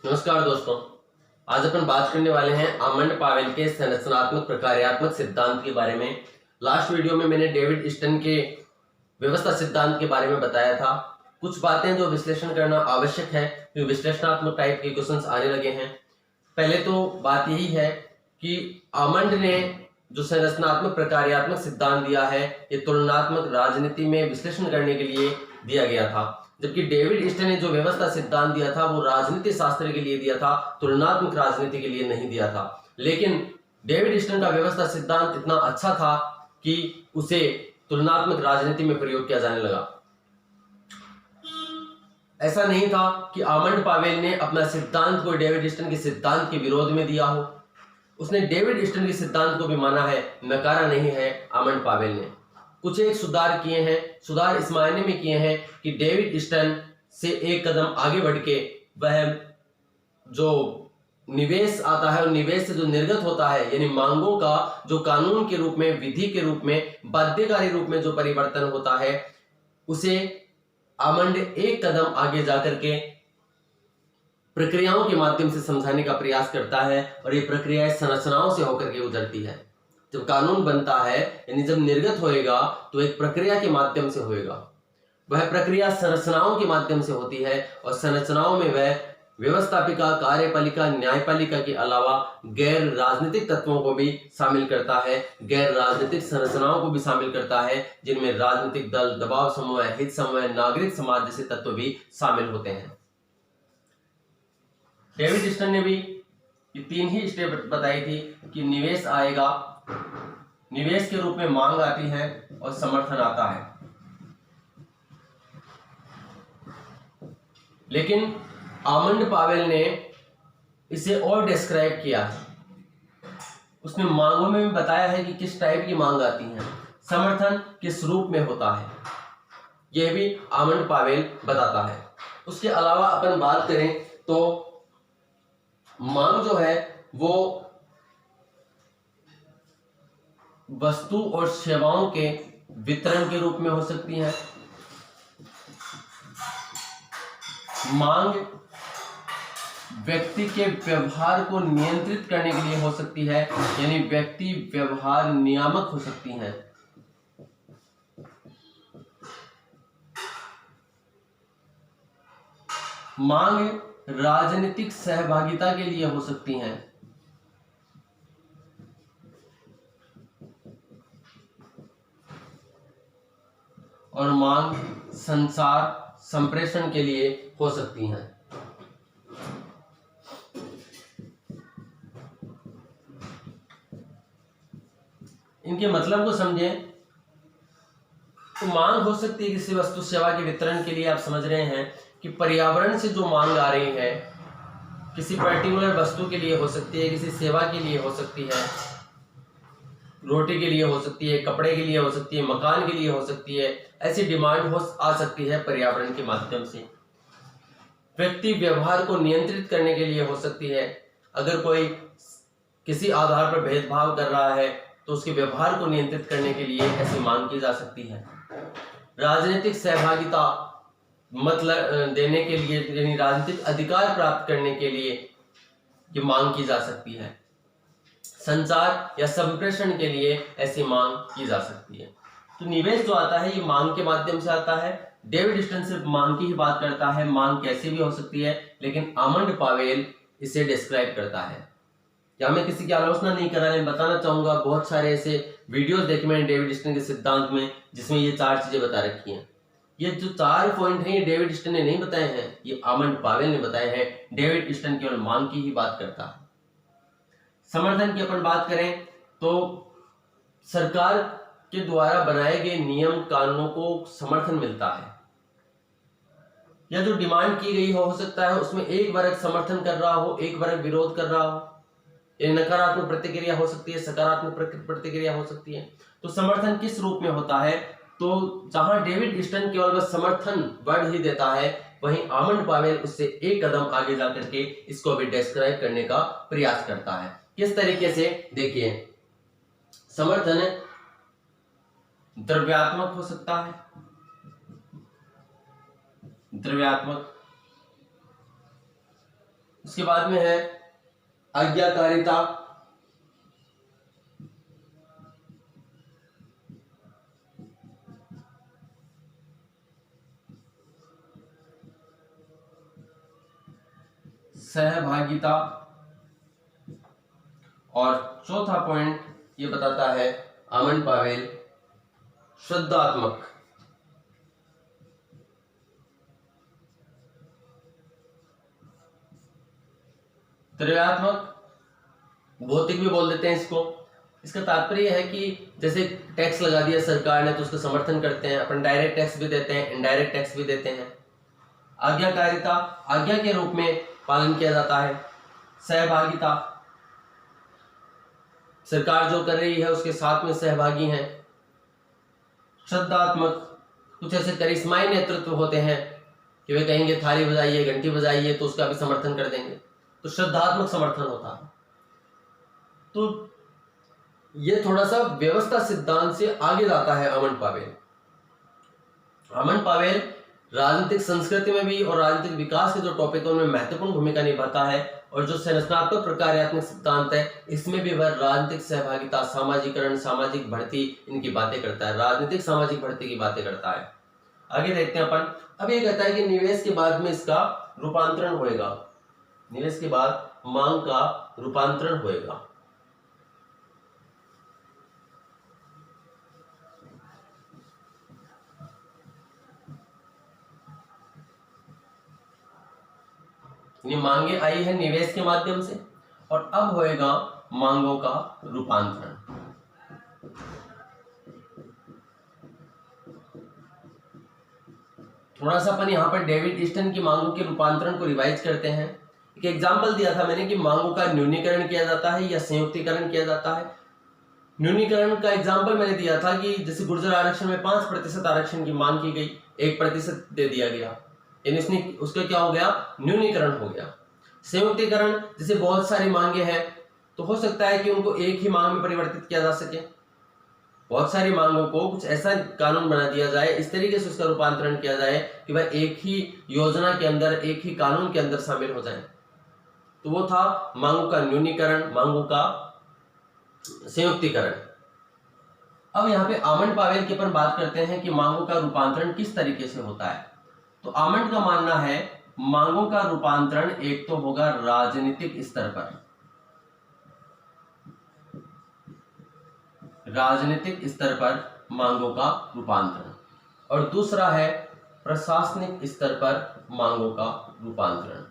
नमस्कार दोस्तों। आज अपन बात करने वाले हैं आमंड पावेल के संरचनात्मक प्रकार्यात्मक सिद्धांत के बारे में। लास्ट वीडियो में मैंने डेविड स्टन के व्यवस्था सिद्धांत के बारे में बताया था। कुछ बातें जो विश्लेषण करना आवश्यक है, तो विश्लेषणात्मक टाइप के क्वेश्चंस आने लगे हैं। पहले तो बात यही है कि आमंड ने जो संरचनात्मक प्रकार्यात्मक सिद्धांत दिया है, ये तुलनात्मक राजनीति में विश्लेषण करने के लिए दिया गया था, जबकि डेविड स्टन ने जो व्यवस्था सिद्धांत दिया था वो राजनीति शास्त्र के लिए दिया था, तुलनात्मक राजनीति के लिए नहीं दिया था। लेकिन डेविड स्टन का व्यवस्था सिद्धांत इतना अच्छा था कि उसे तुलनात्मक राजनीति में प्रयोग किया जाने लगा। ऐसा नहीं था कि आमंड पावेल ने अपना सिद्धांत को डेविड स्टन के सिद्धांत के विरोध में दिया हो। उसने डेविड स्टन के सिद्धांत को भी माना है, नकारा नहीं है आमंड पावेल ने। कुछ एक सुधार किए हैं। सुधार इस मायने में किए हैं कि डेविड स्टन से एक कदम आगे बढ़ के वह जो निवेश आता है और निवेश से जो निर्गत होता है, यानी मांगों का जो कानून के रूप में, विधि के रूप में, बाध्यकारी रूप में जो परिवर्तन होता है, उसे आमंड एक कदम आगे जाकर के प्रक्रियाओं के माध्यम से समझाने का प्रयास करता है। और ये प्रक्रियाएं संरचनाओं से होकर के गुजरती है। जब कानून बनता है, यानी जब निर्गत होएगा, तो एक प्रक्रिया के माध्यम से होएगा। वह प्रक्रिया संरचनाओं के माध्यम से होती है और संरचनाओं में वह व्यवस्थापिका, कार्यपालिका, न्यायपालिका के अलावा गैर राजनीतिक तत्वों को भी शामिल करता है, गैर राजनीतिक संरचनाओं को भी शामिल करता है, जिनमें राजनीतिक दल, दबाव समूह, हित समूह, नागरिक समाज जैसे तत्व भी शामिल होते हैं। डेविड स्टन ने भी ये तीन ही स्टेप बताई थी कि निवेश आएगा, निवेश के रूप में मांग आती है और समर्थन आता है। लेकिन आमंड पावेल ने इसे और डिस्क्राइब किया है। उसने मांगों में भी बताया है कि किस टाइप की मांग आती है, समर्थन किस रूप में होता है, यह भी आमंड पावेल बताता है। उसके अलावा अपन बात करें तो मांग जो है वो वस्तु और सेवाओं के वितरण के रूप में हो सकती है। मांग व्यक्ति के व्यवहार को नियंत्रित करने के लिए हो सकती है, यानी व्यक्ति व्यवहार नियामक हो सकती है। मांग राजनीतिक सहभागिता के लिए हो सकती हैं। और मांग संचार संप्रेषण के लिए हो सकती हैं। इनके मतलब को समझें तो मांग हो सकती है किसी वस्तु सेवा के वितरण के लिए। आप समझ रहे हैं कि पर्यावरण से जो मांग आ रही है, किसी पर्टिकुलर वस्तु के लिए हो सकती है, किसी सेवा के लिए हो सकती है, रोटी के लिए हो सकती है, कपड़े के लिए हो सकती है, मकान के लिए हो सकती है। ऐसी डिमांड आ सकती है पर्यावरण के माध्यम से। व्यक्ति व्यवहार को नियंत्रित करने के लिए हो सकती है। अगर कोई किसी आधार पर भेदभाव कर रहा है तो उसके व्यवहार को नियंत्रित करने के लिए ऐसी मांग की जा सकती है। राजनीतिक सहभागिता मतलब देने के लिए, यानी राजनीतिक अधिकार प्राप्त करने के लिए ये मांग की जा सकती है। संचार या संप्रेषण के लिए ऐसी मांग की जा सकती है। तो निवेश जो आता है ये मांग के माध्यम से आता है। डेविड स्टन सिर्फ मांग की ही बात करता है, मांग कैसे भी हो सकती है, लेकिन आमंड पावेल इसे डिस्क्राइब करता है। या मैं किसी की आलोचना नहीं कर रहा, मैं बताना चाहूंगा बहुत सारे ऐसे वीडियोस देखे मैंने डेविड स्टन के सिद्धांत में, जिसमें ये चार चीजें बता रखी हैं। ये जो चार पॉइंट हैं ये डेविड स्टन ने नहीं बताए हैं, ये आमंड पावेल ने बताए हैं। डेविड स्टन केवल मांग की ही बात करता है। समर्थन की अपन बात करें तो सरकार के द्वारा बनाए गए नियम कानूनों को समर्थन मिलता है, या जो डिमांड की गई हो सकता है उसमें एक वर्ग समर्थन कर रहा हो, एक वर्ग विरोध कर रहा हो। ये नकारात्मक प्रतिक्रिया हो सकती है, सकारात्मक प्रतिक्रिया हो सकती है। तो समर्थन किस रूप में होता है, तो जहां डेविड स्टन केवल बस समर्थन वर्ड ही देता है, वहीं आमंड पावेल उससे एक कदम आगे जाकर के इसको भी डिस्क्राइब करने का प्रयास करता है। किस तरीके से, देखिए, समर्थन द्रव्यात्मक हो सकता है, द्रव्यात्मक उसके बाद में है आज्ञाकारिता, सहभागिता, और चौथा पॉइंट ये बताता है आमंड पावेल श्रद्धात्मक। त्रयात्मक भौतिक भी बोल देते हैं इसको। इसका तात्पर्य है कि जैसे टैक्स लगा दिया सरकार ने तो उसका समर्थन करते हैं, अपन डायरेक्ट टैक्स भी देते हैं, इनडायरेक्ट टैक्स भी देते हैं। आज्ञाकारिता, आज्ञा के रूप में पालन किया जाता है। सहभागिता, सरकार जो कर रही है उसके साथ में सहभागी हैं। श्रद्धात्मक, कुछ ऐसे करिश्माई नेतृत्व होते हैं कि वे कहेंगे थाली बजाइए, घंटी बजाइए, तो उसका भी समर्थन कर देंगे, तो श्रद्धात्मक समर्थन होता है। तो ये थोड़ा सा व्यवस्था सिद्धांत से आगे जाता है आमंड पावेल। आमंड पावेल राजनीतिक संस्कृति में भी और राजनीतिक विकास के जो टॉपिक है उनमें महत्वपूर्ण भूमिका निभाता है, और जो संरचनात्मक प्रकार्यात्मक सिद्धांत है इसमें भी वह राजनीतिक सहभागिता, सामाजिकरण, सामाजिक भर्ती, इनकी बातें करता है, राजनीतिक सामाजिक भर्ती की बातें करता है। आगे देखते हैं अपन। अब ये कहता है कि निवेश के बाद में इसका रूपांतरण होएगा, निवेश के बाद मांग का रूपांतरण होएगा। ये मांगे आई है निवेश के माध्यम से, और अब होएगा मांगों का रूपांतरण। थोड़ा सा अपन यहाँ पर डेविड ईस्टन की मांगों के रूपांतरण को रिवाइज करते हैं। एक एग्जांपल दिया था मैंने कि मांगों का न्यूनीकरण किया जाता है या संयुक्तिकरण किया जाता है। न्यूनीकरण का एग्जांपल मैंने दिया था कि जैसे गुर्जर आरक्षण में 5% आरक्षण की मांग की गई, 1% दे दिया गया, यानी उसका क्या हो गया, न्यूनीकरण हो गया। संयुक्तिकरण, जैसे बहुत सारी मांगे हैं तो हो सकता है कि उनको एक ही मांग में परिवर्तित किया जा सके। बहुत सारी मांगों को कुछ ऐसा कानून बना दिया जाए, इस तरीके से उसका रूपांतरण किया जाए कि वह एक ही योजना के अंदर, एक ही कानून के अंदर शामिल हो जाए। तो वो था मांगों का न्यूनीकरण, मांगों का संयुक्तिकरण। अब यहाँ पे आमंड पावेल की अपन बात करते हैं कि मांगों का रूपांतरण किस तरीके से होता है। तो आमंड का मानना है मांगों का रूपांतरण एक तो होगा राजनीतिक स्तर पर, राजनीतिक स्तर पर मांगों का रूपांतरण, और दूसरा है प्रशासनिक स्तर पर मांगों का रूपांतरण।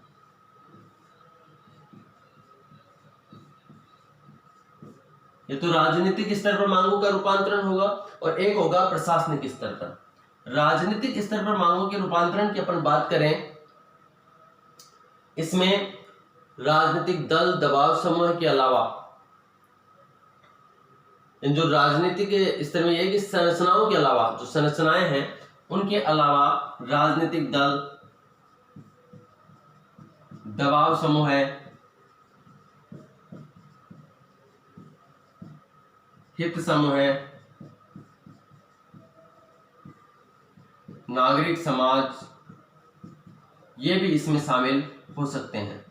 ये तो राजनीतिक स्तर पर मांगों का रूपांतरण होगा, और एक होगा प्रशासनिक स्तर पर। राजनीतिक स्तर पर मांगों के रूपांतरण की अपन बात करें, इसमें राजनीतिक दल, दबाव समूह के अलावा जो राजनीतिक स्तर में ये कि संरचनाओं के अलावा, जो संरचनाएं हैं उनके अलावा राजनीतिक दल, दबाव समूह है, हित समूह है, नागरिक समाज, ये भी इसमें शामिल हो सकते हैं।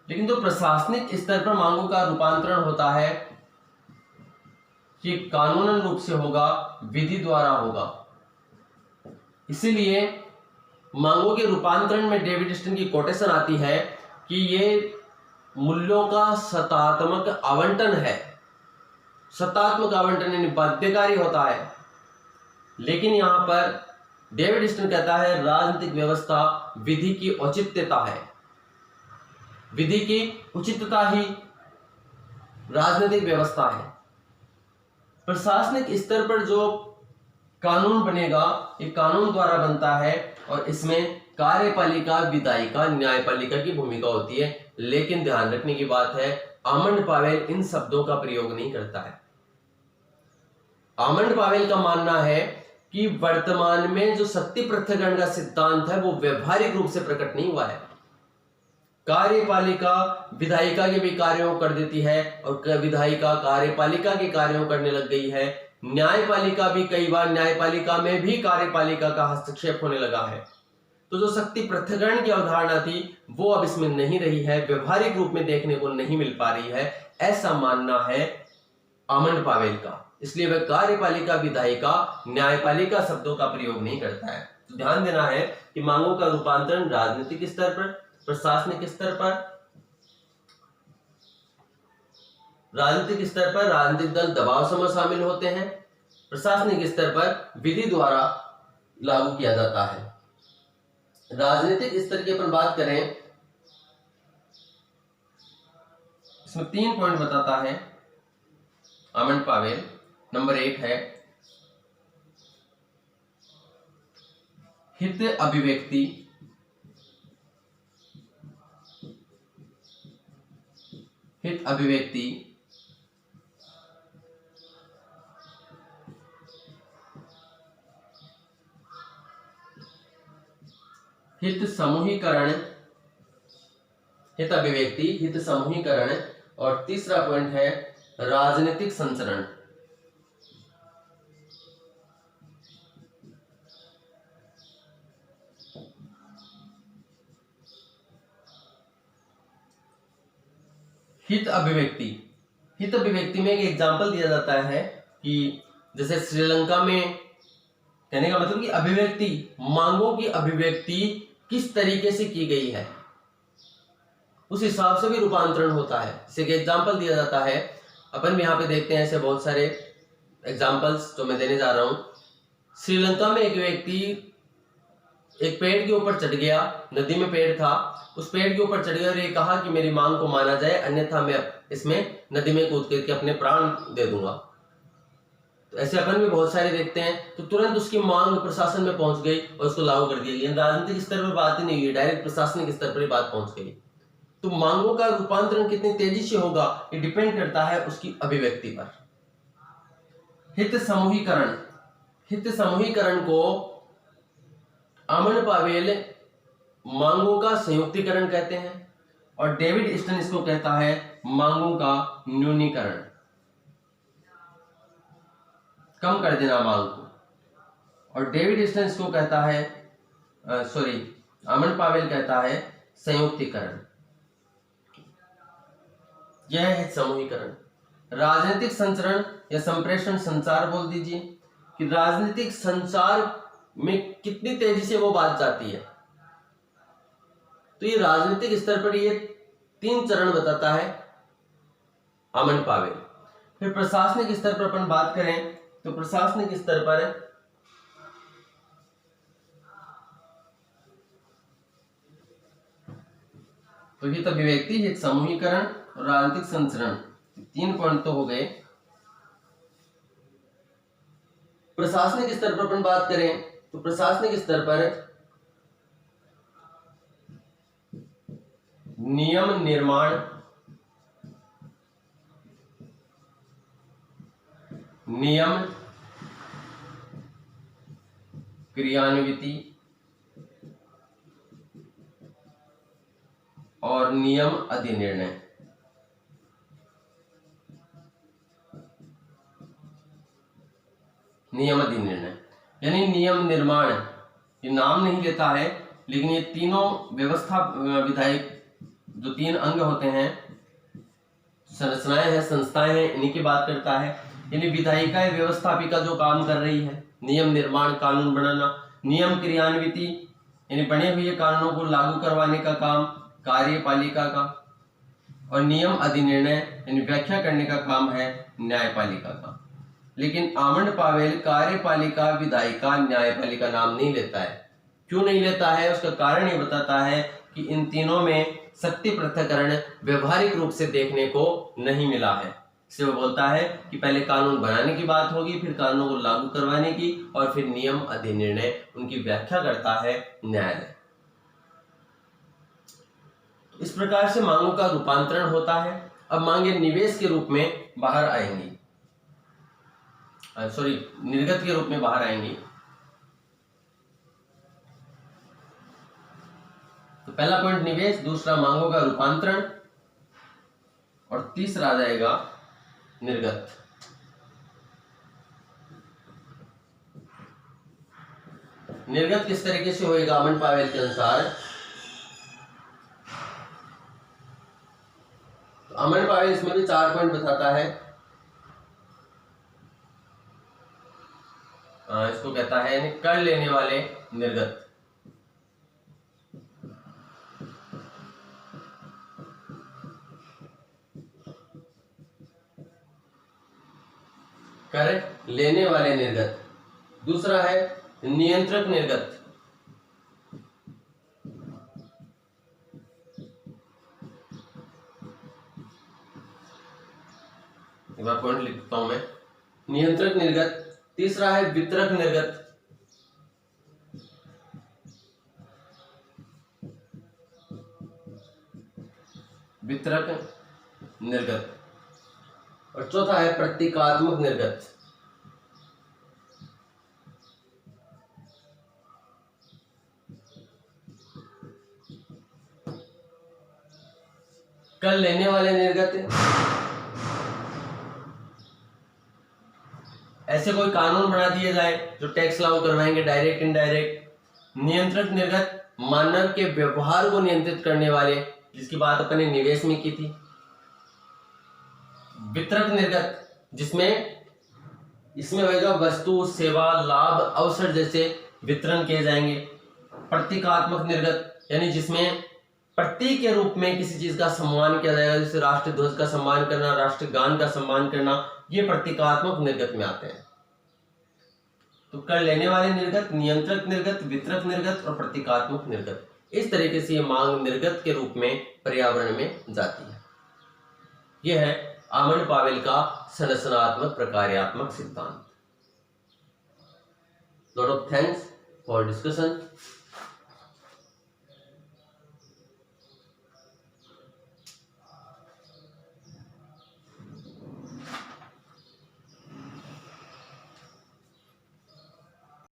लेकिन जो प्रशासनिक स्तर पर मांगों का रूपांतरण होता है ये कानूनन रूप से होगा, विधि द्वारा होगा। इसीलिए मांगों के रूपांतरण में डेविड ईस्टन की कोटेशन आती है कि ये मूल्यों का सत्तात्मक आवंटन है। सत्तात्मक आवंटन यानी बाध्यकारी होता है। लेकिन यहां पर डेविड ईस्टन कहता है राजनीतिक व्यवस्था विधि की औचित्यता है, विधि की उचितता ही राजनीतिक व्यवस्था है। प्रशासनिक स्तर पर जो कानून बनेगा ये कानून द्वारा बनता है, और इसमें कार्यपालिका, विधायिका, न्यायपालिका की भूमिका होती है। लेकिन ध्यान रखने की बात है आमंड पावेल इन शब्दों का प्रयोग नहीं करता है। आमंड पावेल का मानना है कि वर्तमान में जो शक्ति पृथक्करण का सिद्धांत है वो व्यवहारिक रूप से प्रकट नहीं हुआ है। कार्यपालिका विधायिका के भी कार्यों कर देती है, और विधायिका कार्यपालिका के कार्यों करने लग गई है। न्यायपालिका भी कई बार, न्यायपालिका में भी कार्यपालिका का हस्तक्षेप होने लगा है। तो जो शक्ति पृथक्करण की अवधारणा थी वो अब इसमें नहीं रही है, व्यवहारिक रूप में देखने को नहीं मिल पा रही है, ऐसा मानना है आमंड पावेल का। इसलिए वह कार्यपालिका, विधायिका, न्यायपालिका शब्दों का प्रयोग नहीं करता है। तो ध्यान देना है कि मांगों का रूपांतरण राजनीतिक स्तर पर, प्रशासनिक स्तर पर, राजनीतिक स्तर पर राजनीतिक दल दबाव समय शामिल होते हैं, प्रशासनिक स्तर पर विधि द्वारा लागू किया जाता है। राजनीतिक स्तर की अपन बात करें, इसमें 3 पॉइंट बताता है आमंड पावेल। नंबर 1 है हित अभिव्यक्ति, हित अभिव्यक्ति हित समूहीकरण, हित अभिव्यक्ति, हित समूहीकरण, और तीसरा पॉइंट है राजनीतिक संचरण। हित अभिव्यक्ति, हित अभिव्यक्ति में एक एग्जाम्पल दिया जाता है कि जैसे श्रीलंका में, कहने का मतलब कि अभिव्यक्ति, मांगों की अभिव्यक्ति किस तरीके से की गई है उस हिसाब से भी रूपांतरण होता है। जैसे कि एग्जाम्पल दिया जाता है, अपन भी यहाँ पे देखते हैं ऐसे बहुत सारे एग्जाम्पल्स जो मैं देने जा रहा हूँ। श्रीलंका में एक व्यक्ति एक पेड़ के ऊपर चढ़ गया, नदी में पेड़ था, उस पेड़ के ऊपर चढ़ गया और ये कहा कि मेरी मांग को माना जाए, अन्यथा मैं इसमें नदी में कूद करके अपने प्राण दे दूंगा। तो ऐसे अपन भी बहुत सारे देखते हैं। तो तुरंत उसकी मांग प्रशासन में पहुंच गई और उसको लागू कर दिया गया। राजनीतिक स्तर पर बात ही नहीं हुई, डायरेक्ट प्रशासनिक स्तर पर ही बात पहुंच गई। तो मांगों का रूपांतरण कितनी तेजी से होगा ये डिपेंड करता है उसकी अभिव्यक्ति पर। हित समूहीकरण, हित समूहीकरण को आमंड पावेल मांगों का संयुक्तिकरण कहते हैं और डेविड स्टन इसको कहता है मांगों का न्यूनीकरण, कम कर देना मांग को। और डेविड स्टन इसको कहता है, आमंड पावेल कहता है संयुक्तिकरण। यह है समूहीकरण। राजनीतिक संचरण या संप्रेषण, संचार बोल दीजिए कि राजनीतिक संचार में कितनी तेजी से वो बात जाती है। तो ये राजनीतिक स्तर पर ये 3 चरण बताता है आमंड पावेल। फिर प्रशासनिक स्तर पर अपन बात करें तो प्रशासनिक स्तर पर तो हित अभिव्यक्ति, हित समूहीकरण और राजनीतिक संचरण, 3 पॉइंट तो हो गए। प्रशासनिक स्तर पर अपन बात करें तो प्रशासनिक स्तर पर नियम निर्माण, नियम क्रियान्विति और नियम अधिनिर्णय। नियम अधिनिर्णय यानी नियम निर्माण, ये नाम नहीं लेता है लेकिन ये तीनों व्यवस्था विधायक जो 3 अंग होते हैं, संरचनाएं हैं, संस्थाएं हैं, इन्हीं की बात करता है। यानी विधायिकाएं व्यवस्थापिका जो काम कर रही है, नियम निर्माण, कानून बनाना, नियम क्रियान्विति यानी बने हुए कानूनों को लागू करवाने का काम कार्यपालिका का, और नियम अधिनिर्णय यानी व्याख्या करने का काम है न्यायपालिका का। लेकिन आमंड पावेल कार्यपालिका, विधायिका, न्यायपालिका नाम नहीं लेता है। क्यों नहीं लेता है उसका कारण ये बताता है कि इन तीनों में शक्ति पृथक्करण व्यवहारिक रूप से देखने को नहीं मिला है। इससे वो बोलता है कि पहले कानून बनाने की बात होगी, फिर कानूनों को लागू करवाने की, और फिर नियम अधिनिर्णय उनकी व्याख्या करता है न्यायालय। इस प्रकार से मांगों का रूपांतरण होता है। अब मांगे निवेश के रूप में बाहर आएंगी, निर्गत के रूप में बाहर आएंगी। तो पहला पॉइंट निवेश, दूसरा मांगों का रूपांतरण और तीसरा आ जाएगा निर्गत। निर्गत किस तरीके से होएगा अमन पावेल के अनुसार? तो अमन पावेल इसमें भी 4 पॉइंट बताता है। इसको कहता है कर लेने वाले निर्गत। कर लेने वाले निर्गत। दूसरा है नियंत्रक निर्गत। एक बार पॉइंट लिखता हूं मैं, नियंत्रक निर्गत। तीसरा है वितरक निर्गत। वितरक निर्गत। और चौथा है प्रतीकात्मक निर्गत। कर लेने वाले निर्गत, ऐसे कोई कानून बना दिए जाए जो टैक्स लागू करवाएंगे, डायरेक्ट इनडायरेक्ट। नियंत्रक निर्गत, मानव के व्यवहार को नियंत्रित करने वाले, जिसकी बात अपन ने निवेश में की थी। वितरक निर्गत, जिसमें इसमें होगा वस्तु, सेवा, लाभ, अवसर जैसे वितरण किए जाएंगे। प्रतीकात्मक निर्गत, यानी जिसमें प्रतीक के रूप में किसी चीज का सम्मान किया जाएगा, जैसे राष्ट्र ध्वज का सम्मान करना, राष्ट्रगान का सम्मान करना, ये प्रतीकात्मक निर्गत में आते हैं। तो कर लेने वाले निर्गत, नियंत्रक निर्गत, वितरक निर्गत और प्रतीकात्मक निर्गत, इस तरीके से ये मांग निर्गत के रूप में पर्यावरण में जाती है। यह है आमंड पावेल का संरचनात्मक प्रकार्यात्मक सिद्धांत। Lot of thanks for discussion.